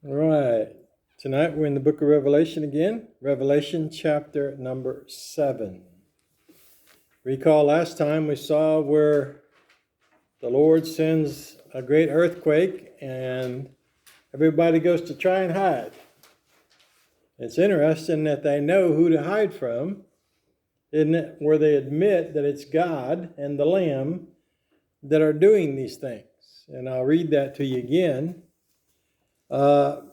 All right. Tonight we're in the book of Revelation again. Revelation chapter number 7. Recall last time we saw where the Lord sends a great earthquake and everybody goes to try and hide. It's interesting that they know who to hide from, isn't it? Where they admit that it's God and the Lamb that are doing these things. And I'll read that to you again.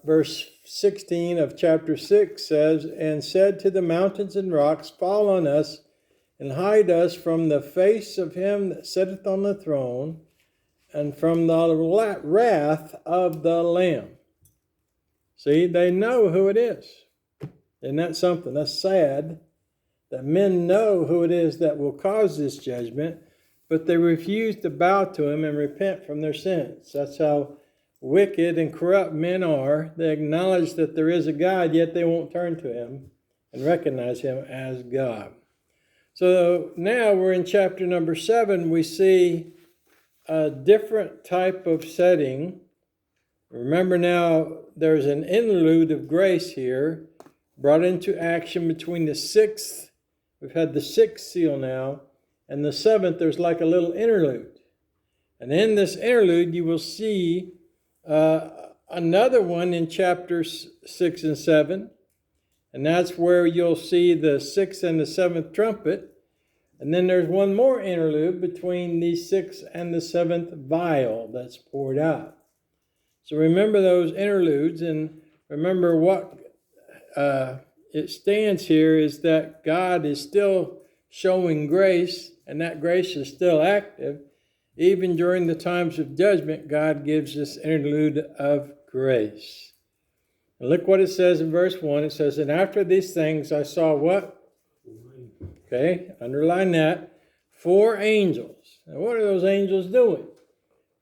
Verse 16 of chapter 6 says, "And said to the mountains and rocks, Fall on us, and hide us from the face of him that sitteth on the throne, and from the wrath of the Lamb." See, they know who it is. Isn't that something? That's sad that men know who it is that will cause this judgment, but they refuse to bow to him and repent from their sins. That's how wicked and corrupt men are. They acknowledge that there is a God, yet they won't turn to him and recognize him as God. So now we're in chapter number 7. We see a different type of setting. Remember now, there's an interlude of grace here brought into action between the 6th. We've had the 6th seal now, and the 7th, there's like a little interlude. And in this interlude, you will see another one in chapters 6 and 7, and that's where you'll see the 6th and the 7th trumpet. And then there's one more interlude between the 6th and the 7th vial that's poured out. So remember those interludes, and remember what it stands here is that God is still showing grace, and that grace is still active. Even during the times of judgment, God gives this interlude of grace. And look what it says in verse 1. It says, "And after these things I saw" what? Okay, underline that. 4 angels. Now what are those angels doing?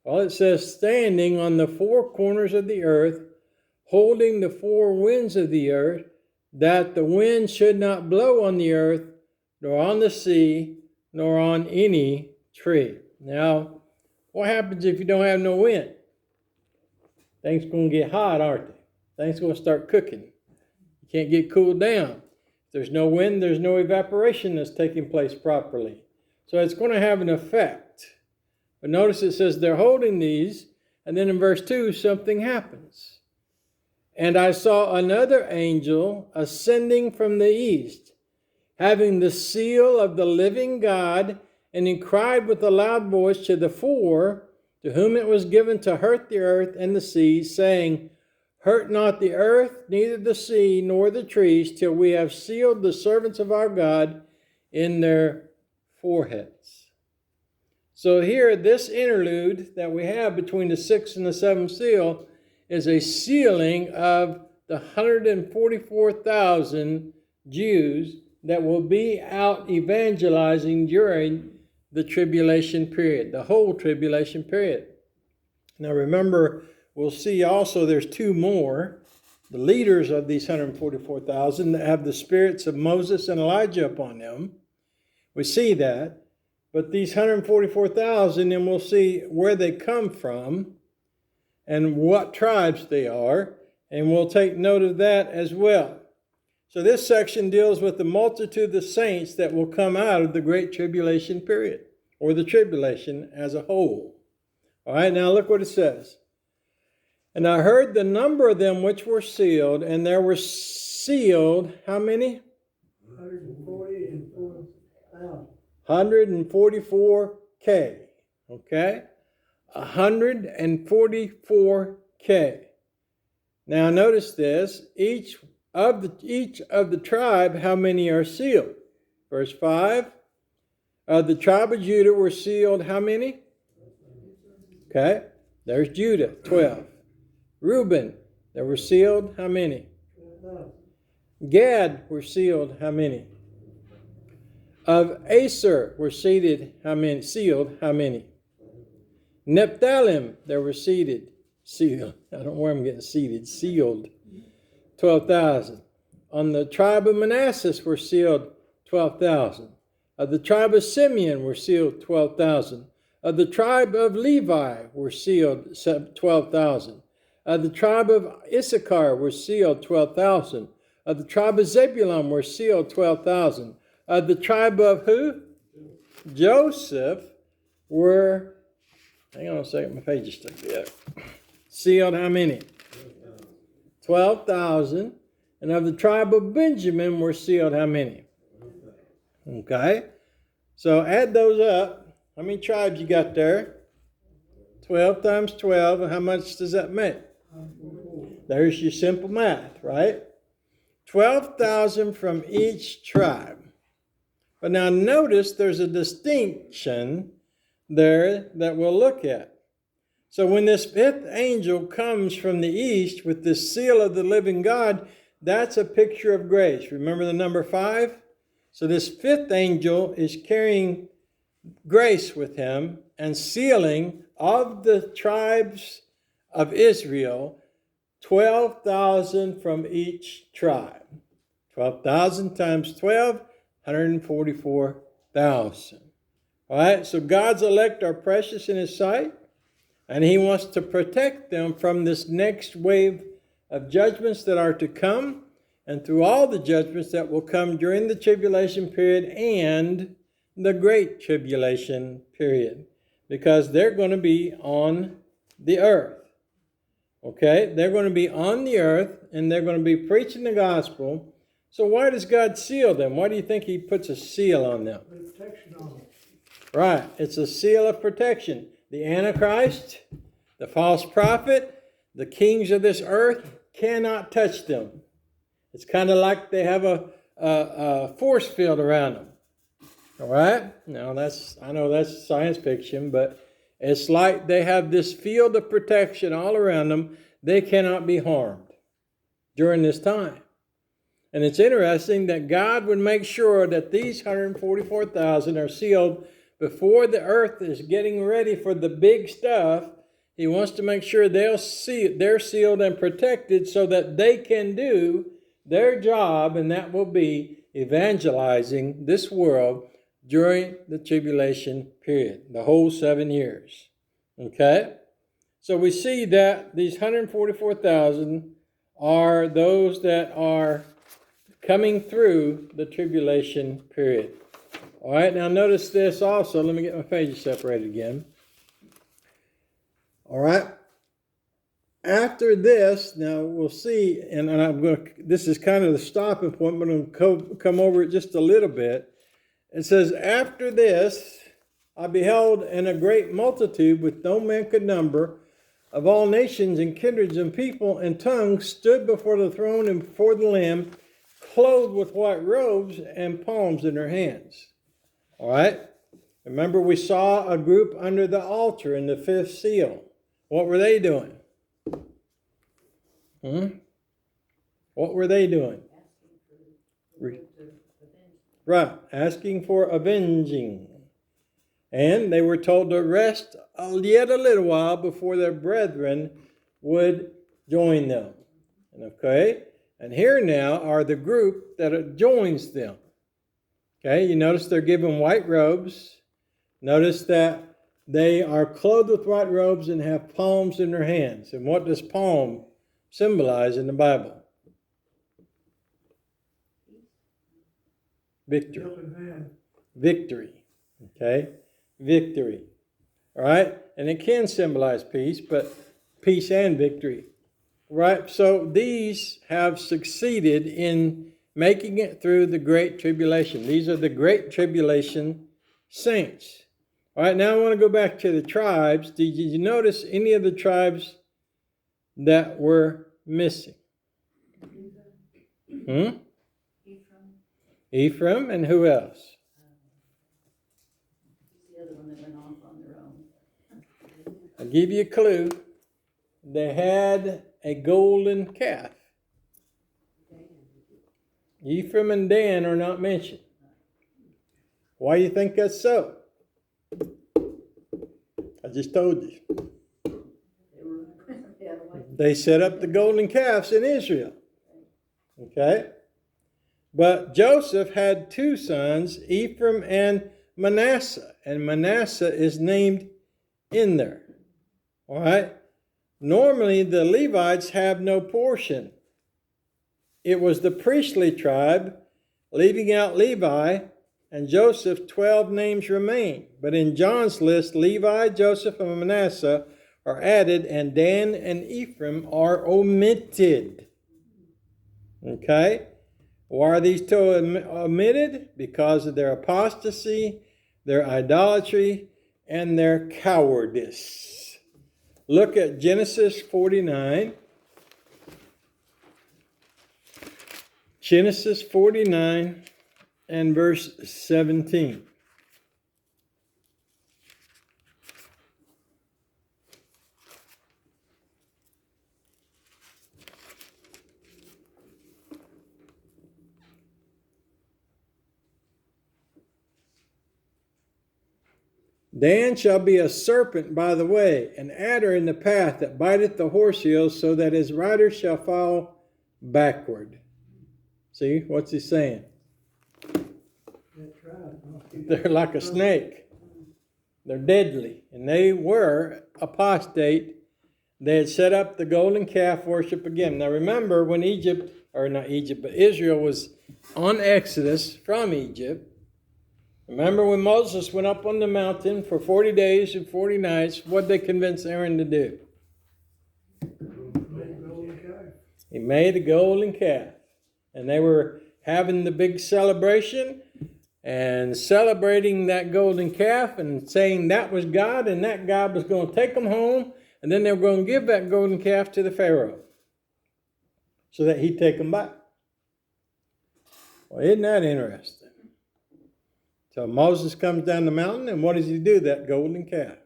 Well, it says, "standing on the 4 corners of the earth, holding the 4 winds of the earth, that the wind should not blow on the earth, nor on the sea, nor on any tree." Now, what happens if you don't have no wind? Things going to get hot, aren't they? Things going to start cooking. You can't get cooled down. If there's no wind, there's no evaporation that's taking place properly. So it's going to have an effect. But notice it says they're holding these, and then in verse 2, something happens. "And I saw another angel ascending from the east, having the seal of the living God, and he cried with a loud voice to the 4, to whom it was given to hurt the earth and the sea, saying, Hurt not the earth, neither the sea, nor the trees, till we have sealed the servants of our God in their foreheads." So here, this interlude that we have between the 6th and the 7th seal is a sealing of the 144,000 Jews that will be out evangelizing during the tribulation period, the whole tribulation period. Now remember, we'll see also there's 2 more, the leaders of these 144,000 that have the spirits of Moses and Elijah upon them. We see that. But these 144,000, and we'll see where they come from and what tribes they are, and we'll take note of that as well. So this section deals with the multitude of the saints that will come out of the Great Tribulation period, or the tribulation as a whole. All right, now look what it says. "And I heard the number of them which were sealed, and there were sealed," how many? 144K. Okay? 144K. Now notice this. Each of the tribe, how many are sealed? Verse 5. Of the tribe of Judah were sealed how many? Okay. There's Judah, 12. Reuben, there were sealed how many? Gad were sealed how many? Of Aser were sealed how many? Nephthalim, there were sealed. I don't know where I'm getting sealed. 12,000. On the tribe of Manasseh were sealed 12,000. Of the tribe of Simeon were sealed 12,000. Of the tribe of Levi were sealed 12,000. Of the tribe of Issachar were sealed 12,000. Of the tribe of Zebulun were sealed 12,000. Of the tribe of who? Joseph were, hang on a second, my page is stuck together. Sealed how many? 12,000. And of the tribe of Benjamin were sealed how many? Okay. So add those up. How many tribes you got there? 12 times 12. And how much does that make? There's your simple math, right? 12,000 from each tribe. But now notice there's a distinction there that we'll look at. So when this fifth angel comes from the east with the seal of the living God, that's a picture of grace. Remember the number 5? So this fifth angel is carrying grace with him and sealing of the tribes of Israel 12,000 from each tribe. 12,000 times 12, 144,000. All right, so God's elect are precious in his sight, and he wants to protect them from this next wave of judgments that are to come, and through all the judgments that will come during the tribulation period and the great tribulation period, because they're going to be on the earth. Okay, they're going to be on the earth, and they're going to be preaching the gospel. So why does God seal them? Why do you think he puts a seal on them? Protection on them. Right, it's a seal of protection. The Antichrist, the false prophet, the kings of this earth cannot touch them. It's kind of like they have a force field around them. All right? Now, I know that's science fiction, but it's like they have this field of protection all around them. They cannot be harmed during this time. And it's interesting that God would make sure that these 144,000 are sealed before the earth is getting ready for the big stuff. He wants to make sure they're sealed and protected so that they can do their job, and that will be evangelizing this world during the tribulation period, the whole 7 years. Okay? So we see that these 144,000 are those that are coming through the tribulation period. All right, now notice this also. Let me get my pages separated again. All right. After this, now we'll see, and I'm going to, this is kind of the stopping point, but I'm going to come over it just a little bit. It says, after this, I beheld in a great multitude with no man could number, of all nations and kindreds and people and tongues, stood before the throne and before the Lamb, clothed with white robes and palms in their hands. All right? Remember, we saw a group under the altar in the fifth seal. What were they doing? What were they doing? Right, asking for avenging. And they were told to rest yet a little while before their brethren would join them. Okay? And here now are the group that joins them. Okay, you notice they're given white robes. Notice that they are clothed with white robes and have palms in their hands. And what does palm symbolize in the Bible? Victory. Victory. Okay? Victory. All right? And it can symbolize peace, but peace and victory. Right? So these have succeeded in making it through the Great Tribulation. These are the Great Tribulation saints. All right, now I want to go back to the tribes. Did you notice any of the tribes that were missing? Ephraim, and who else? The other one that went off on their own. I'll give you a clue. They had a golden calf. Ephraim and Dan are not mentioned. Why do you think that's so? I just told you. They set up the golden calves in Israel. Okay? But Joseph had two sons, Ephraim and Manasseh. And Manasseh is named in there. All right? Normally, the Levites have no portion. It was the priestly tribe, leaving out Levi and Joseph, 12 names remain. But in John's list, Levi, Joseph, and Manasseh are added, and Dan and Ephraim are omitted. Okay? Why are these two omitted? Because of their apostasy, their idolatry, and their cowardice. Look at Genesis 49. Genesis 49 and verse 17. Dan shall be a serpent by the way, an adder in the path that biteth the horse heels, so that his rider shall fall backward. See, what's he saying? They're like a snake. They're deadly. And they were apostate. They had set up the golden calf worship again. Now remember when Israel was on Exodus from Egypt. Remember when Moses went up on the mountain for 40 days and 40 nights, what did they convince Aaron to do? He made a golden calf. And they were having the big celebration and celebrating that golden calf and saying that was God and that God was going to take them home. And then they were going to give that golden calf to the Pharaoh so that he'd take them back. Well, isn't that interesting? So Moses comes down the mountain, and what does he do, that golden calf?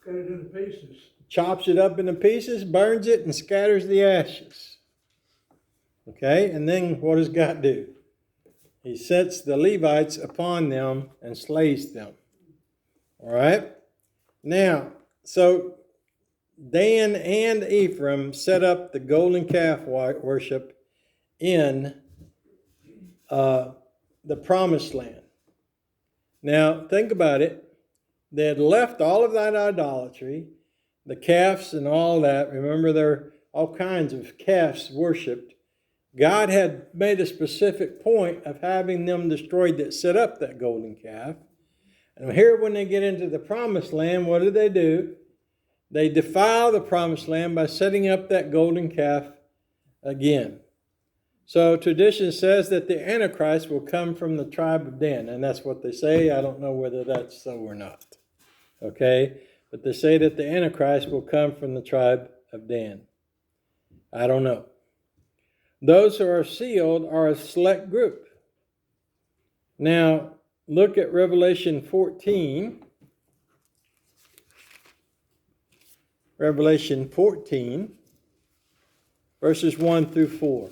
Cut it into pieces. Chops it up into pieces, burns it, and scatters the ashes. Okay, and then what does God do? He sets the Levites upon them and slays them. All right? Now, so Dan and Ephraim set up the golden calf worship in the promised land. Now, think about it. They had left all of that idolatry, the calves and all that. Remember, there are all kinds of calves worshipped. God had made a specific point of having them destroyed that set up that golden calf. And here, when they get into the promised land, what do? They defile the promised land by setting up that golden calf again. So tradition says that the Antichrist will come from the tribe of Dan, and that's what they say. I don't know whether that's so or not. Okay? But they say that the Antichrist will come from the tribe of Dan. I don't know. Those who are sealed are a select group. Now, look at Revelation 14. Revelation 14, verses 1 through 4.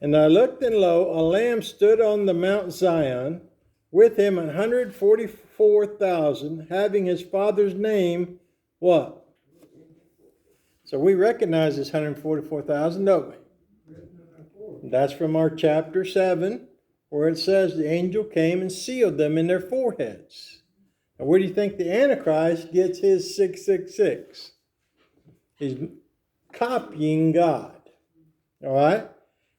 And I looked, and lo, a Lamb stood on the Mount Zion, with him 144,000, having his Father's name, what? So we recognize this 144,000, don't we? That's from our chapter 7, where it says the angel came and sealed them in their foreheads. Now, where do you think the Antichrist gets his 666? He's copying God. All right?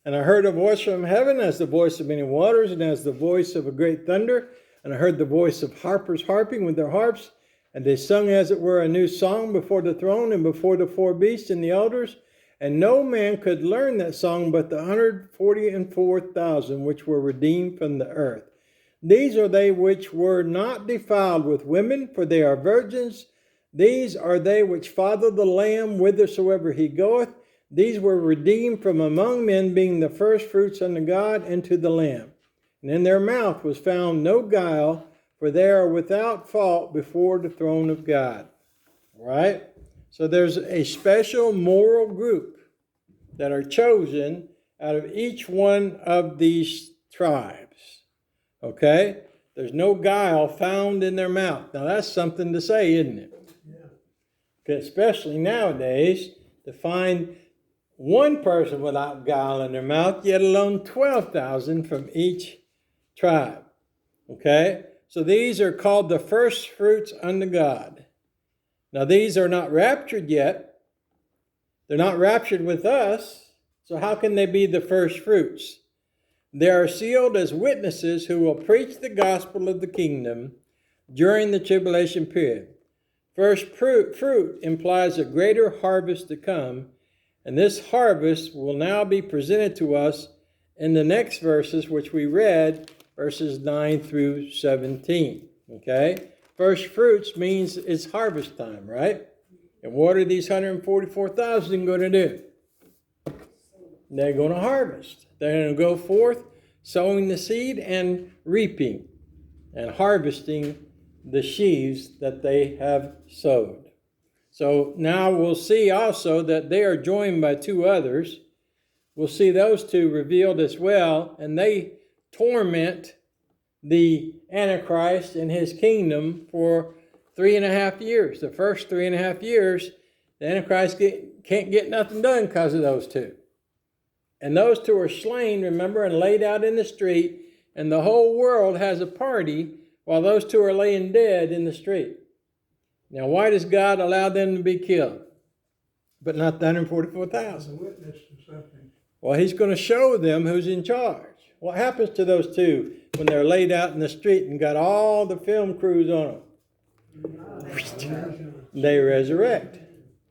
And I heard a voice from heaven as the voice of many waters and as the voice of a great thunder. And I heard the voice of harpers harping with their harps. And they sung as it were a new song before the throne and before the four beasts and the elders. And no man could learn that song but the 144,000 which were redeemed from the earth. These are they which were not defiled with women, for they are virgins. These are they which follow the Lamb whithersoever he goeth. These were redeemed from among men, being the firstfruits unto God and to the Lamb. And in their mouth was found no guile, for they are without fault before the throne of God. All right? So there's a special moral group that are chosen out of each one of these tribes. Okay? There's no guile found in their mouth. Now that's something to say, isn't it? Yeah. Especially nowadays, to find one person without guile in their mouth, yet alone 12,000 from each tribe. Okay? So these are called the first fruits unto God. Now these are not raptured yet. They're not raptured with us. So how can they be the first fruits? They are sealed as witnesses who will preach the gospel of the kingdom during the tribulation period. First fruit implies a greater harvest to come, and this harvest will now be presented to us in the next verses, which we read, verses 9 through 17. Okay? First fruits means it's harvest time, right? And what are these 144,000 going to do? They're going to harvest. They're going to go forth, sowing the seed and reaping and harvesting the sheaves that they have sowed. So now we'll see also that they are joined by two others. We'll see those two revealed as well, and they torment the Antichrist and his kingdom for 3.5 years. The first 3.5 years, the Antichrist can't get nothing done because of those two. And those two are slain, remember, and laid out in the street, and the whole world has a party while those two are laying dead in the street. Now, why does God allow them to be killed, but not the 144,000? Witness to something. Well, he's going to show them who's in charge. What happens to those two when they're laid out in the street and got all the film crews on them? They resurrect.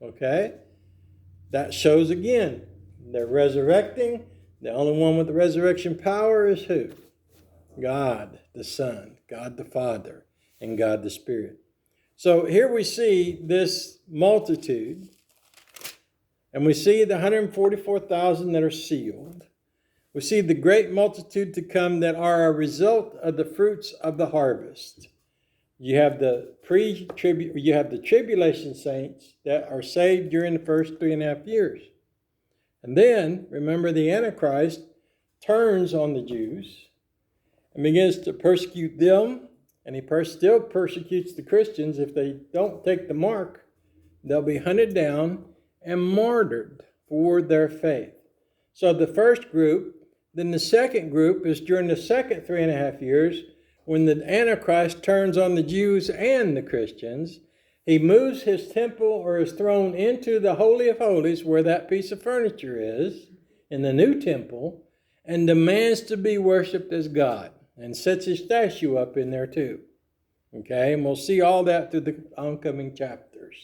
Okay? That shows again. They're resurrecting. The only one with the resurrection power is who? God the Son, God the Father, and God the Spirit. So here we see this multitude, and we see the 144,000 that are sealed. We see the great multitude to come that are a result of the fruits of the harvest. You have the tribulation saints that are saved during the first 3.5 years. And then, remember, the Antichrist turns on the Jews and begins to persecute them, and he still persecutes the Christians. If they don't take the mark, they'll be hunted down and martyred for their faith. So the first group, then the second group is during the second 3.5 years, when the Antichrist turns on the Jews and the Christians. He moves his temple or his throne into the Holy of Holies, where that piece of furniture is, in the new temple, and demands to be worshipped as God, and sets his statue up in there too. Okay, and we'll see all that through the oncoming chapters.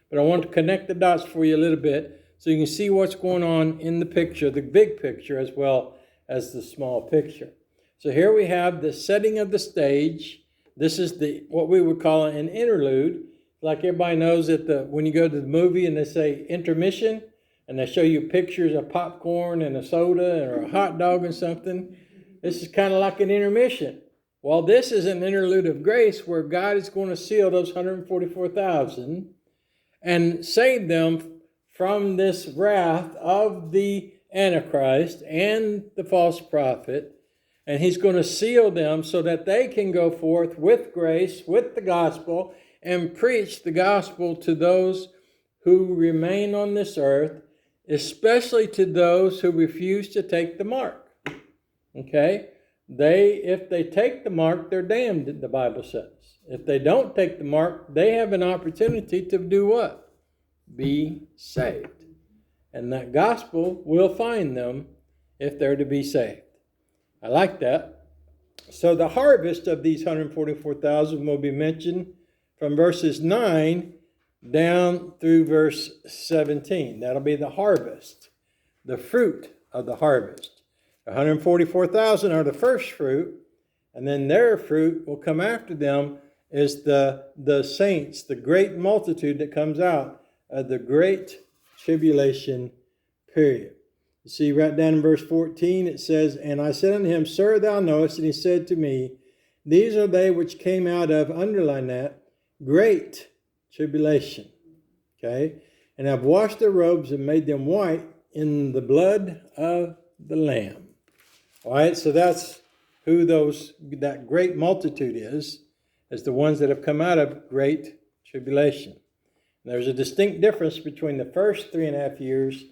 But I want to connect the dots for you a little bit so you can see what's going on in the picture, the big picture as well as the small picture. So here we have the setting of the stage. This is what we would call an interlude. Like everybody knows that when you go to the movie and they say intermission, and they show you pictures of popcorn and a soda or a hot dog or something, this is kind of like an intermission. Well, this is an interlude of grace where God is going to seal those 144,000 and save them from this wrath of the Antichrist and the false prophet. And he's going to seal them so that they can go forth with grace, with the gospel, and preach the gospel to those who remain on this earth, especially to those who refuse to take the mark. Okay? If they take the mark, they're damned, the Bible says. If they don't take the mark, they have an opportunity to do what? Be saved. And that gospel will find them if they're to be saved. I like that. So the harvest of these 144,000 will be mentioned from verses 9 down through verse 17. That'll be the harvest, the fruit of the harvest. 144,000 are the first fruit, and then their fruit will come after them is the saints, the great multitude that comes out of the great tribulation period. You see right down in verse 14 it says, "And I said unto him, Sir, thou knowest. And he said to me, These are they which came out of," underline that, "great tribulation." Okay? "And have washed their robes and made them white in the blood of the Lamb." All right, so that's who that great multitude is the ones that have come out of great tribulation. And there's a distinct difference between the first 3.5 years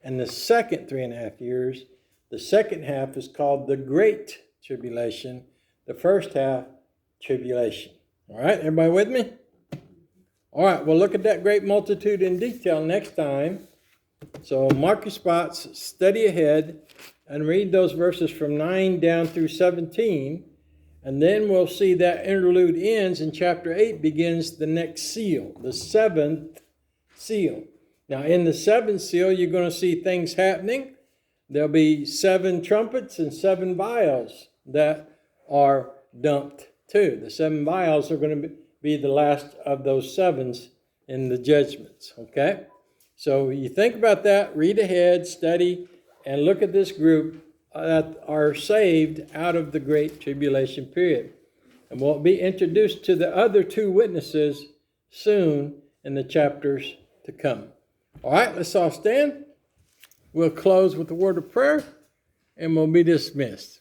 and the second 3.5 years. The second half is called the Great Tribulation. The first half tribulation. All right, everybody with me? All right, we'll look at that great multitude in detail next time. So mark your spots, study ahead, and read those verses from 9 down through 17. And then we'll see that interlude ends and chapter 8 begins the next seal, the seventh seal. Now, in the seventh seal, you're going to see things happening. There'll be 7 trumpets and 7 vials that are dumped too. The 7 vials are going to be the last of those 7s in the judgments, okay? So you think about that, read ahead, study, and look at this group that are saved out of the Great Tribulation period. And we'll be introduced to the other 2 witnesses soon in the chapters to come. All right, let's all stand. We'll close with a word of prayer, and we'll be dismissed.